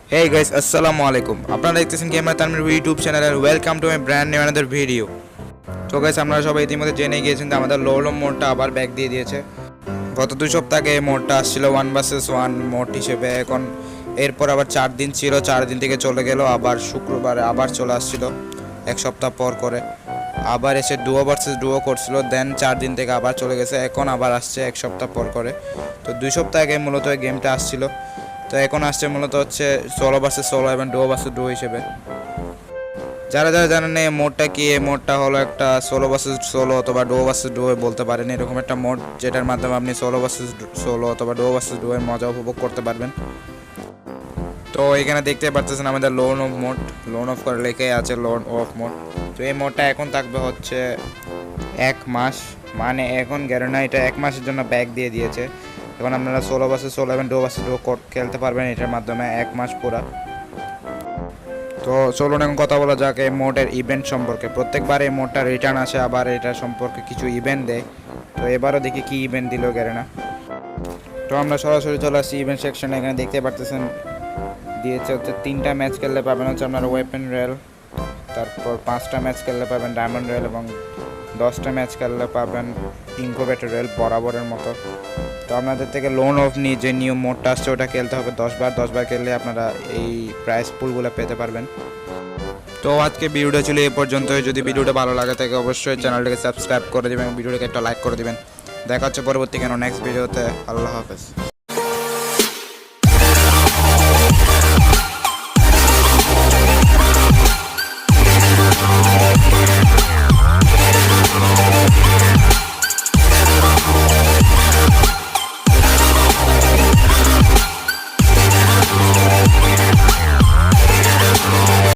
Hey guys, assalamu alaikum. আপনারা দেখতেছেন gamer Tanvir YouTube channel আর welcome to my brand new another video. তো guys আপনারা সবাই ইতিমধ্যে জেনে গিয়েছেন যে আমাদের লোলো মোডটা আবার ব্যাক দিয়ে দিয়েছে। গত 2 সপ্তাহ আগে এই মোডটা আসছিল 1 vs 1 মোড হিসেবে, এখন এরপর আবার 4 দিন ছিল, 4 দিন থেকে চলে গেল, আবার শুক্রবারে আবার চলে আসছিল 1 সপ্তাহ পর করে, আবার এসে ডুও ভার্সেস ডুও করছিল, দেন 4 দিন থেকে আবার চলে গেছে, এখন আবার আসছে 1 সপ্তাহ পর করে। তো 2 সপ্তাহ আগে মূলত এই গেমটা আসছিল, তো এখন আসছে মূলত হচ্ছে সোলো ভার্সেস সোলো এবং ডুও ভার্সেস ডুও হিসেবে। যারা যারা জানেন এই মোডটা কি, এই মোডটা হলো একটা সোলো ভার্সেস সোলো অথবা ডুও ভার্সেস ডুও বলতে পারেন, এরকম একটা মোড যেটার মাধ্যমে আপনি সোলো ভার্সেস সোলো অথবা ডুও ভার্সেস ডুও এর মজা উপভোগ করতে পারবেন। তো এখানে দেখতে পাচ্ছেন আমাদের loan of mode, loan of করে লেখে আছে লোন অফ মোড। তো এই মোডটা এখন থাকবে হচ্ছে 1 মাস, মানে এখন গ্যারান্টি এটা 1 মাসের জন্য ব্যাক দিয়ে দিয়েছে। এখন আপনারা সোলো ভার্সেস সোলো এবং ডুও ভার্সেস ডুও খেলতে পারবেন এটার মাধ্যমে 1 মাস পুরা। তো চলুন এখন কথা বলা যাক এই মোডের ইভেন্ট সম্পর্কে। প্রত্যেকবার এই মোডটা রিটার্ন আসে, আবার এটা সম্পর্কে কিছু ইভেন্ট দেয়। তো এবারও দেখি কি ইভেন্ট দিল গ্যারেনা। তো আমরা সরাসরি চলে আসছি ইভেন্ট সেকশনে। এখানে দেখতে পাচ্ছেন দিয়েছে হচ্ছে 3টা ম্যাচ খেললে পাবেন হচ্ছে আপনার ওয়েপেন রেল, তারপর 5টা ম্যাচ খেললে পাবেন ডায়মন্ড রেল এবং 10টা ম্যাচ খেললে পাবেন ইনকুবেটর রেল বরাবরের মতো। তো আপনাদের থেকে লোন অফ নিয়ে যে নিউ মোডটা আসছে ওটা খেলতে হবে 10 বার খেললে আপনারা এই প্রাইস পুলগুলো পেতে পারবেন। তো আজকে ভিডিওটা ছিল এই পর্যন্ত। যদি ভিডিওটা ভালো লাগে থাকে অবশ্যই চ্যানেলটাকে সাবস্ক্রাইব করে দেবেন এবং ভিডিওটাকে একটা লাইক করে দেবেন। দেখা হচ্ছে পরবর্তী নেক্সট ভিডিওতে। আল্লাহ হাফেজ।